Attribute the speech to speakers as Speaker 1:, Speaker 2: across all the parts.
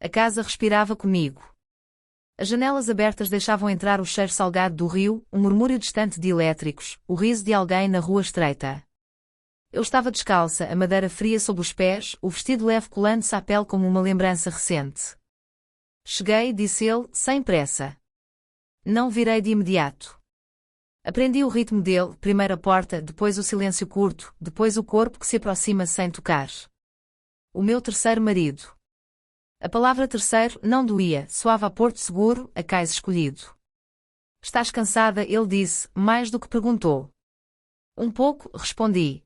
Speaker 1: A casa respirava comigo. As janelas abertas deixavam entrar o cheiro salgado do rio, um murmúrio distante de elétricos, o riso de alguém na rua estreita. Eu estava descalça, a madeira fria sob os pés, o vestido leve colando-se à pele como uma lembrança recente. Cheguei, disse ele, sem pressa. Não virei de imediato. Aprendi o ritmo dele, primeiro a porta, depois o silêncio curto, depois o corpo que se aproxima sem tocar. O meu terceiro marido. A palavra terceiro não doía, soava a porto seguro, a cais escolhido. Estás cansada, ele disse, mais do que perguntou. Um pouco, respondi.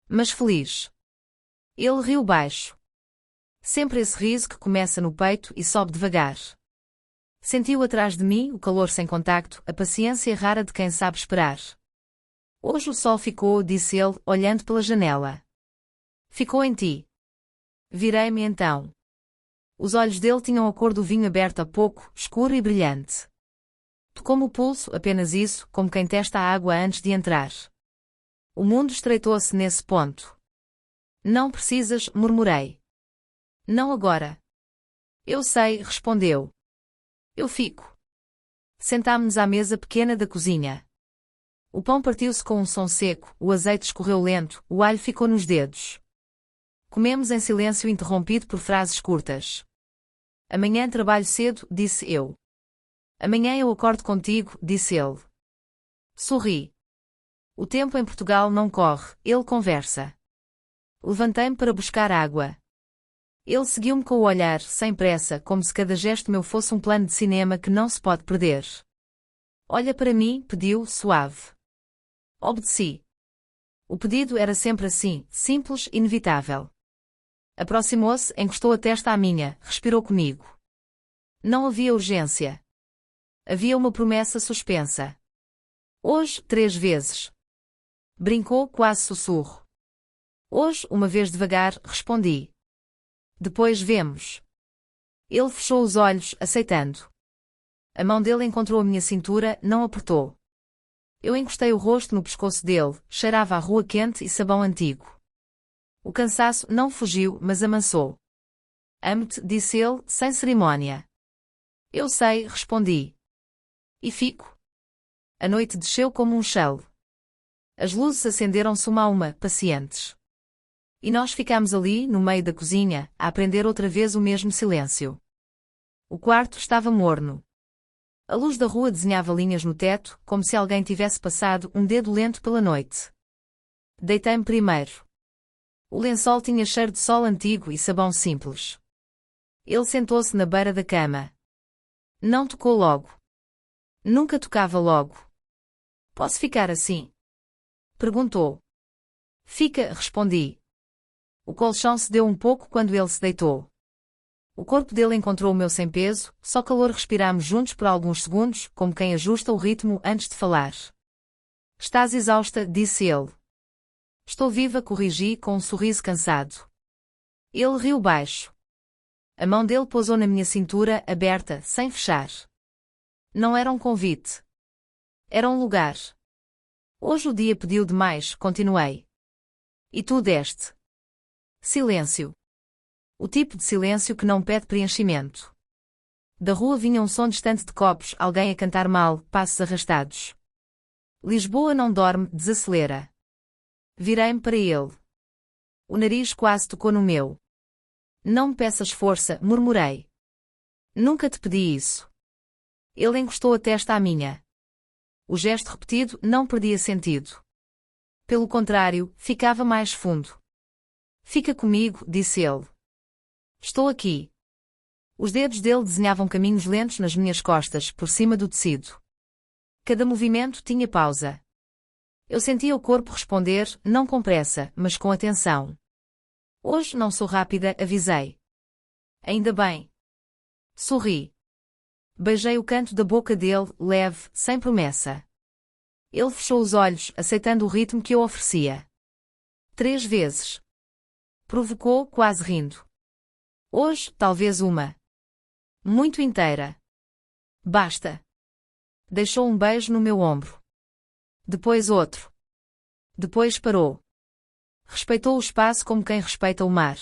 Speaker 1: Mas feliz. Ele riu baixo. Sempre esse riso que começa no peito e sobe devagar. Sentiu atrás de mim o calor sem contacto, a paciência rara de quem sabe esperar. Hoje o sol ficou, disse ele, olhando pela janela. Ficou em ti. Virei-me então. Os olhos dele tinham a cor do vinho aberto há pouco, escuro e brilhante. Tocou-me o pulso, apenas isso, como quem testa a água antes de entrar. O mundo estreitou-se nesse ponto. Não precisas, murmurei. Não agora. Eu sei, respondeu. Eu fico. Sentámo-nos à mesa pequena da cozinha. O pão partiu-se com um som seco, o azeite escorreu lento, o alho ficou nos dedos. Comemos em silêncio interrompido por frases curtas. Amanhã trabalho cedo, disse eu. Amanhã eu acordo contigo, disse ele. Sorri. O tempo em Portugal não corre, ele conversa. Levantei-me para buscar água. Ele seguiu-me com o olhar, sem pressa, como se cada gesto meu fosse um plano de cinema que não se pode perder. Olha para mim, pediu, suave. Obedeci. O pedido era sempre assim, simples, inevitável. Aproximou-se, encostou a testa à minha, respirou comigo. Não havia urgência. Havia uma promessa suspensa. Hoje, 3 vezes. Brincou, quase sussurro. Hoje, uma vez devagar, respondi. Depois vemos. Ele fechou os olhos, aceitando. A mão dele encontrou a minha cintura, não apertou. Eu encostei o rosto no pescoço dele, cheirava a rua quente e sabão antigo. O cansaço não fugiu, mas amansou. Amo-te, disse ele, sem cerimônia. Eu sei, respondi. E fico. A noite desceu como um gelo. As luzes acenderam-se uma a uma, pacientes. E nós ficámos ali, no meio da cozinha, a aprender outra vez o mesmo silêncio. O quarto estava morno. A luz da rua desenhava linhas no teto, como se alguém tivesse passado um dedo lento pela noite. Deitei-me primeiro. O lençol tinha cheiro de sol antigo e sabão simples. Ele sentou-se na beira da cama. Não tocou logo. Nunca tocava logo. Posso ficar assim? Perguntou. Fica, respondi. O colchão cedeu um pouco quando ele se deitou. O corpo dele encontrou o meu sem peso, só calor. Respirámos juntos por alguns segundos, como quem ajusta o ritmo antes de falar. Estás exausta, disse ele. Estou viva, corrigi com um sorriso cansado. Ele riu baixo. A mão dele pousou na minha cintura, aberta, sem fechar. Não era um convite. Era um lugar. Hoje o dia pediu demais, continuei. E tu deste. Silêncio. O tipo de silêncio que não pede preenchimento. Da rua vinha um som distante de copos, alguém a cantar mal, passos arrastados. Lisboa não dorme, desacelera. Virei-me para ele. O nariz quase tocou no meu. Não me peças força, murmurei. Nunca te pedi isso. Ele encostou a testa à minha. O gesto repetido não perdia sentido. Pelo contrário, ficava mais fundo. Fica comigo, disse ele. Estou aqui. Os dedos dele desenhavam caminhos lentos nas minhas costas, por cima do tecido. Cada movimento tinha pausa. Eu sentia o corpo responder, não com pressa, mas com atenção. Hoje não sou rápida, avisei. Ainda bem. Sorri. Beijei o canto da boca dele, leve, sem promessa. Ele fechou os olhos, aceitando o ritmo que eu oferecia. 3 vezes. Provocou, quase rindo. Hoje, talvez uma. Muito inteira. Basta. Deixou um beijo no meu ombro. Depois outro. Depois parou. Respeitou o espaço como quem respeita o mar.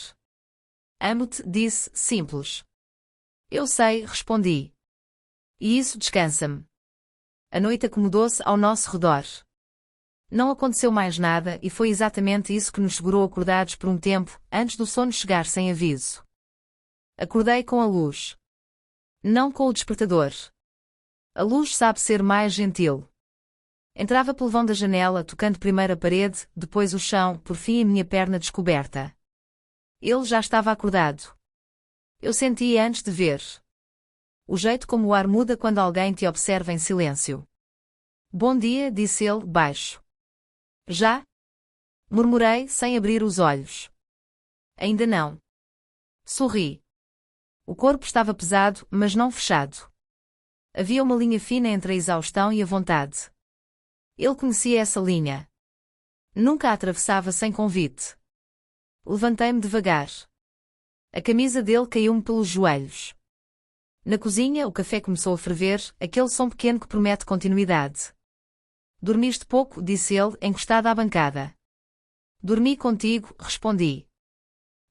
Speaker 1: Amo-te, disse, simples. Eu sei, respondi. E isso descansa-me. A noite acomodou-se ao nosso redor. Não aconteceu mais nada e foi exatamente isso que nos segurou acordados por um tempo, antes do sono chegar sem aviso. Acordei com a luz. Não com o despertador. A luz sabe ser mais gentil. Entrava pelo vão da janela, tocando primeiro a parede, depois o chão, por fim a minha perna descoberta. Ele já estava acordado. Eu sentia antes de ver. O jeito como o ar muda quando alguém te observa em silêncio. Bom dia, disse ele, baixo. Já? Murmurei, sem abrir os olhos. Ainda não. Sorri. O corpo estava pesado, mas não fechado. Havia uma linha fina entre a exaustão e a vontade. Ele conhecia essa linha. Nunca a atravessava sem convite. Levantei-me devagar. A camisa dele caiu-me pelos joelhos. Na cozinha, o café começou a ferver, aquele som pequeno que promete continuidade. Dormiste pouco, disse ele, encostado à bancada. Dormi contigo, respondi.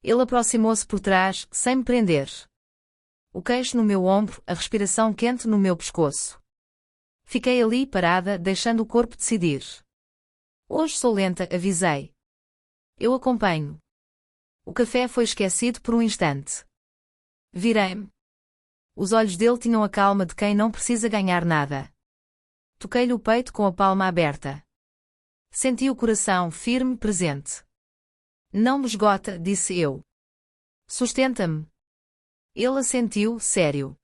Speaker 1: Ele aproximou-se por trás, sem me prender. O queixo no meu ombro, a respiração quente no meu pescoço. Fiquei ali, parada, deixando o corpo decidir. Hoje sou lenta, avisei. Eu acompanho. O café foi esquecido por um instante. Virei-me. Os olhos dele tinham a calma de quem não precisa ganhar nada. Toquei-lhe o peito com a palma aberta. Senti o coração firme, presente. Não me esgota, disse eu. Sustenta-me. Ele assentiu, sério.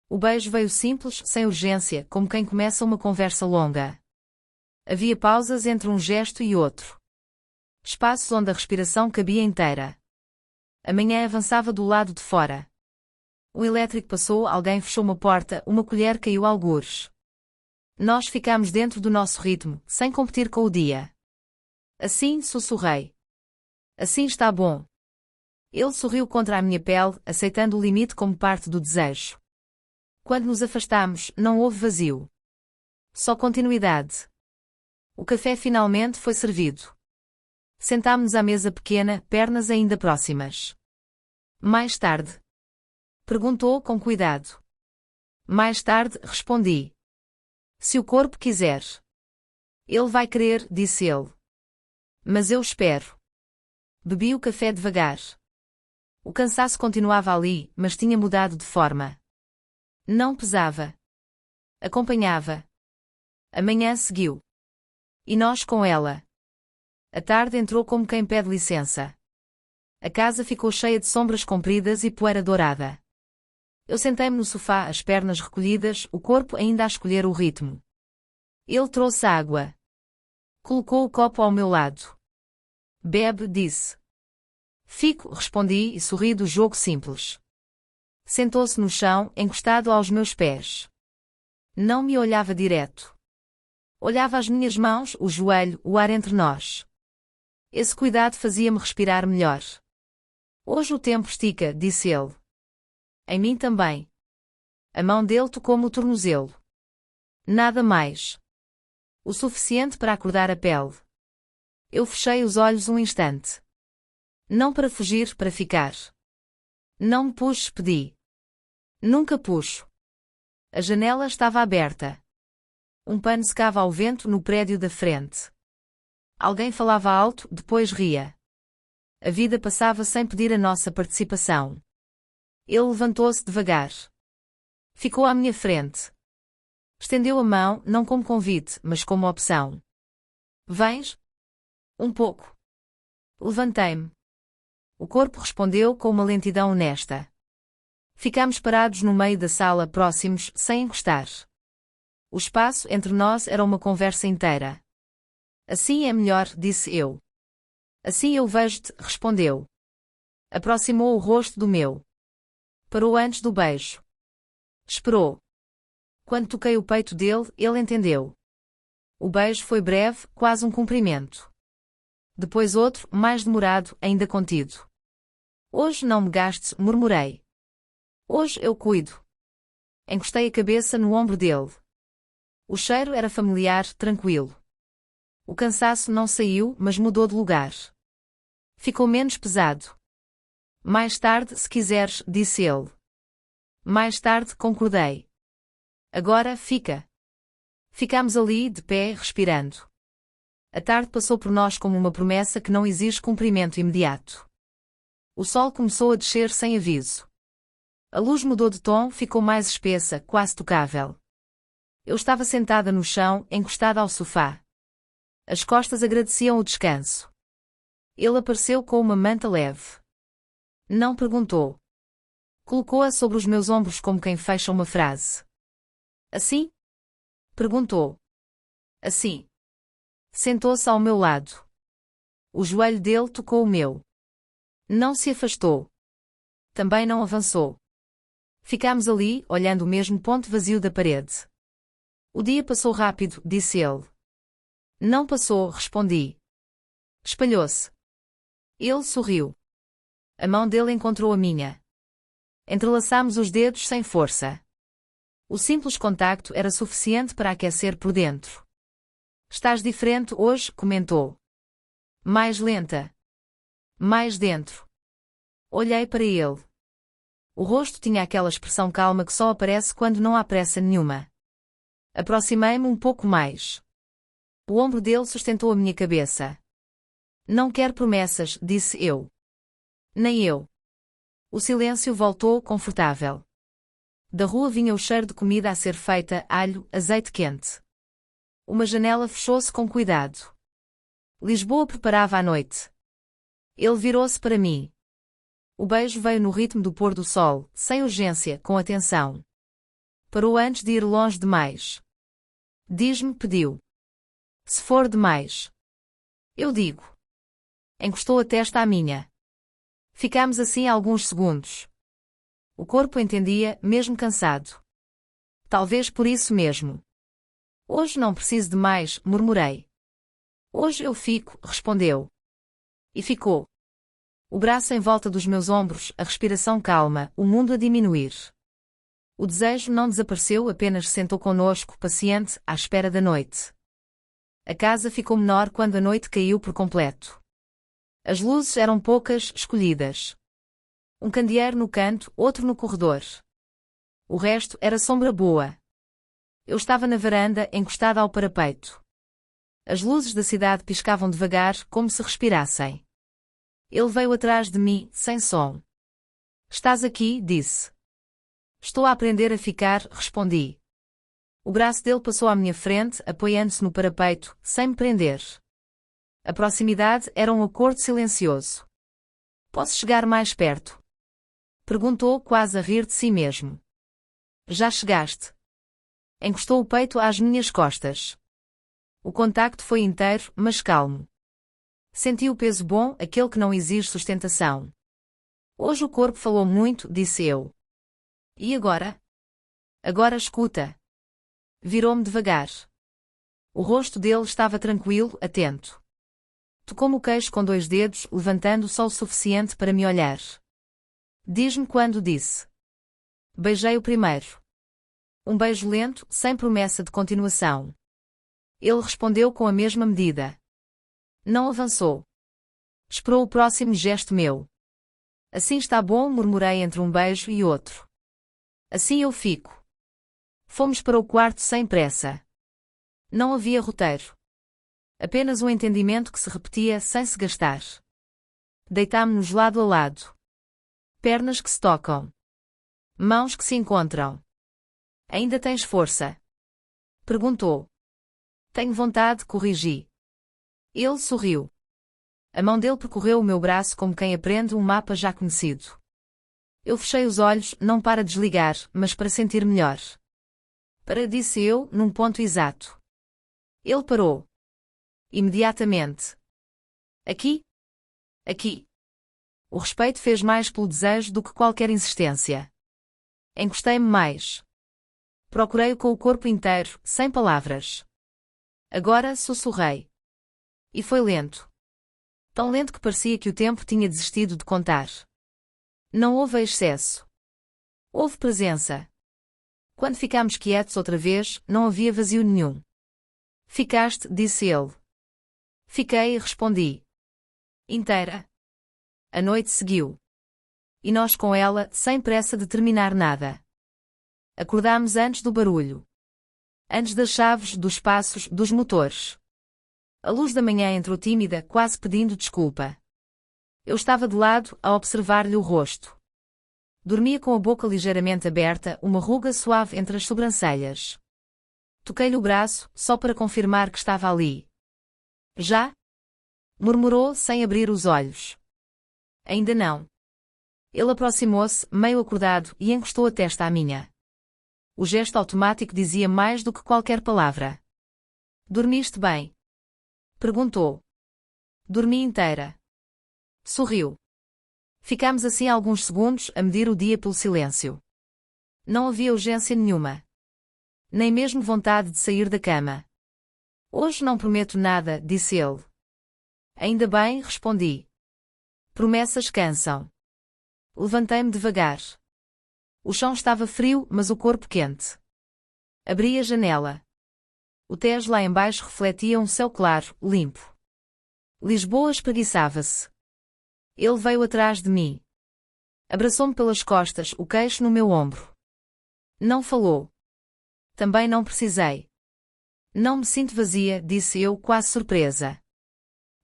Speaker 1: O beijo veio simples, sem urgência, como quem começa uma conversa longa. Havia pausas entre um gesto e outro. Espaços onde a respiração cabia inteira. A manhã avançava do lado de fora. Um elétrico passou, alguém fechou uma porta, uma colher caiu algures. Nós ficámos dentro do nosso ritmo, sem competir com o dia. Assim, sussurrei. Assim está bom. Ele sorriu contra a minha pele, aceitando o limite como parte do desejo. Quando nos afastámos, não houve vazio. Só continuidade. O café finalmente foi servido. Sentámo-nos à mesa pequena, pernas ainda próximas. Mais tarde? Perguntou com cuidado. Mais tarde, respondi. Se o corpo quiser. Ele vai querer, disse ele. Mas eu espero. Bebi o café devagar. O cansaço continuava ali, mas tinha mudado de forma. Não pesava. Acompanhava. A manhã seguiu. E nós com ela. A tarde entrou como quem pede licença. A casa ficou cheia de sombras compridas e poeira dourada. Eu sentei-me no sofá, as pernas recolhidas, o corpo ainda a escolher o ritmo. Ele trouxe água. Colocou o copo ao meu lado. Bebe, disse. Fico, respondi e sorri do jogo simples. Sentou-se no chão, encostado aos meus pés. Não me olhava direto. Olhava as minhas mãos, o joelho, o ar entre nós. Esse cuidado fazia-me respirar melhor. Hoje o tempo estica, disse ele. Em mim também. A mão dele tocou-me o tornozelo. Nada mais. O suficiente para acordar a pele. Eu fechei os olhos um instante. Não para fugir, para ficar. Não me puxes, pedi. Nunca puxo. A janela estava aberta. Um pano secava ao vento no prédio da frente. Alguém falava alto, depois ria. A vida passava sem pedir a nossa participação. Ele levantou-se devagar. Ficou à minha frente. Estendeu a mão, não como convite, mas como opção. Vens? Um pouco. Levantei-me. O corpo respondeu com uma lentidão honesta. Ficámos parados no meio da sala, próximos, sem encostar. O espaço entre nós era uma conversa inteira. Assim é melhor, disse eu. Assim eu vejo-te, respondeu. Aproximou o rosto do meu. Parou antes do beijo. Esperou. Quando toquei o peito dele, ele entendeu. O beijo foi breve, quase um cumprimento. Depois outro, mais demorado, ainda contido. Hoje não me gastes, murmurei. Hoje eu cuido. Encostei a cabeça no ombro dele. O cheiro era familiar, tranquilo. O cansaço não saiu, mas mudou de lugar. Ficou menos pesado. Mais tarde, se quiseres, disse ele. Mais tarde concordei. Agora fica. Ficámos ali, de pé, respirando. A tarde passou por nós como uma promessa que não exige cumprimento imediato. O sol começou a descer sem aviso. A luz mudou de tom, ficou mais espessa, quase tocável. Eu estava sentada no chão, encostada ao sofá. As costas agradeciam o descanso. Ele apareceu com uma manta leve. Não perguntou. Colocou-a sobre os meus ombros como quem fecha uma frase. Assim? Perguntou. Assim. Sentou-se ao meu lado. O joelho dele tocou o meu. Não se afastou. Também não avançou. Ficámos ali, olhando o mesmo ponto vazio da parede. O dia passou rápido, disse ele. Não passou, respondi. Espalhou-se. Ele sorriu. A mão dele encontrou a minha. Entrelaçámos os dedos sem força. O simples contacto era suficiente para aquecer por dentro. Estás diferente hoje, comentou. Mais lenta. Mais dentro. Olhei para ele. O rosto tinha aquela expressão calma que só aparece quando não há pressa nenhuma. Aproximei-me um pouco mais. O ombro dele sustentou a minha cabeça. Não quero promessas, disse eu. Nem eu. O silêncio voltou, confortável. Da rua vinha o cheiro de comida a ser feita, alho, azeite quente. Uma janela fechou-se com cuidado. Lisboa preparava a noite. Ele virou-se para mim. O beijo veio no ritmo do pôr do sol, sem urgência, com atenção. Parou antes de ir longe demais. Diz-me, pediu. Se for demais. Eu digo. Encostou a testa à minha. Ficámos assim alguns segundos. O corpo entendia, mesmo cansado. Talvez por isso mesmo. Hoje não preciso de mais, murmurei. Hoje eu fico, respondeu. E ficou. O braço em volta dos meus ombros, a respiração calma, o mundo a diminuir. O desejo não desapareceu, apenas sentou conosco, paciente, à espera da noite. A casa ficou menor quando a noite caiu por completo. As luzes eram poucas, escolhidas. Um candeeiro no canto, outro no corredor. O resto era sombra boa. Eu estava na varanda, encostada ao parapeito. As luzes da cidade piscavam devagar, como se respirassem. Ele veio atrás de mim, sem som. Estás aqui, disse. Estou a aprender a ficar, respondi. O braço dele passou à minha frente, apoiando-se no parapeito, sem me prender. A proximidade era um acordo silencioso. Posso chegar mais perto? Perguntou, quase a rir de si mesmo. Já chegaste. Encostou o peito às minhas costas. O contacto foi inteiro, mas calmo. Senti o peso bom, aquele que não exige sustentação. Hoje o corpo falou muito, disse eu. E agora? Agora escuta. Virou-me devagar. O rosto dele estava tranquilo, atento. Tocou-me o queixo com 2 dedos, levantando só o suficiente para me olhar. Diz-me quando disse. Beijei o primeiro. Um beijo lento, sem promessa de continuação. Ele respondeu com a mesma medida. Não avançou. Esperou o próximo gesto meu. Assim está bom, murmurei entre um beijo e outro. Assim eu fico. Fomos para o quarto sem pressa. Não havia roteiro. Apenas um entendimento que se repetia sem se gastar. Deitámo-nos lado a lado. Pernas que se tocam. Mãos que se encontram. Ainda tens força? Perguntou. Tenho vontade, corrigi. Ele sorriu. A mão dele percorreu o meu braço como quem aprende um mapa já conhecido. Eu fechei os olhos, não para desligar, mas para sentir melhor. Para, disse eu, num ponto exato. Ele parou. Imediatamente. Aqui? Aqui. O respeito fez mais pelo desejo do que qualquer insistência. Encostei-me mais. Procurei-o com o corpo inteiro, sem palavras. Agora sussurrei. E foi lento. Tão lento que parecia que o tempo tinha desistido de contar. Não houve excesso. Houve presença. Quando ficámos quietos outra vez, não havia vazio nenhum. Ficaste, disse ele. Fiquei, respondi. Inteira. A noite seguiu. E nós com ela, sem pressa de terminar nada. Acordámos antes do barulho. Antes das chaves, dos passos, dos motores. A luz da manhã entrou tímida, quase pedindo desculpa. Eu estava de lado, a observar-lhe o rosto. Dormia com a boca ligeiramente aberta, uma ruga suave entre as sobrancelhas. Toquei-lhe o braço, só para confirmar que estava ali. Já? Murmurou, sem abrir os olhos. Ainda não. Ele aproximou-se, meio acordado, e encostou a testa à minha. O gesto automático dizia mais do que qualquer palavra. Dormiste bem? Perguntou. Dormi inteira. Sorriu. Ficámos assim alguns segundos a medir o dia pelo silêncio. Não havia urgência nenhuma. Nem mesmo vontade de sair da cama. Hoje não prometo nada, disse ele. Ainda bem, respondi. Promessas cansam. Levantei-me devagar. O chão estava frio, mas o corpo quente. Abri a janela. O Tejo lá embaixo refletia um céu claro, limpo. Lisboa espreguiçava-se. Ele veio atrás de mim. Abraçou-me pelas costas, o queixo no meu ombro. Não falou. Também não precisei. Não me sinto vazia, disse eu, quase surpresa.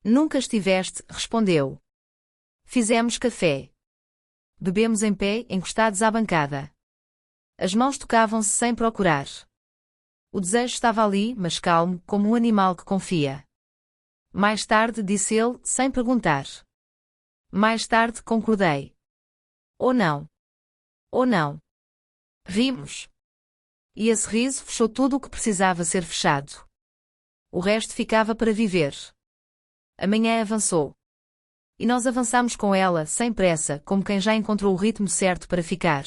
Speaker 1: Nunca estiveste, respondeu. Fizemos café. Bebemos em pé, encostados à bancada. As mãos tocavam-se sem procurar. O desejo estava ali, mas calmo, como um animal que confia. Mais tarde, disse ele, sem perguntar. Mais tarde, concordei. Ou não. Ou não. Rimos. E esse riso fechou tudo o que precisava ser fechado. O resto ficava para viver. A manhã avançou. E nós avançamos com ela, sem pressa, como quem já encontrou o ritmo certo para ficar.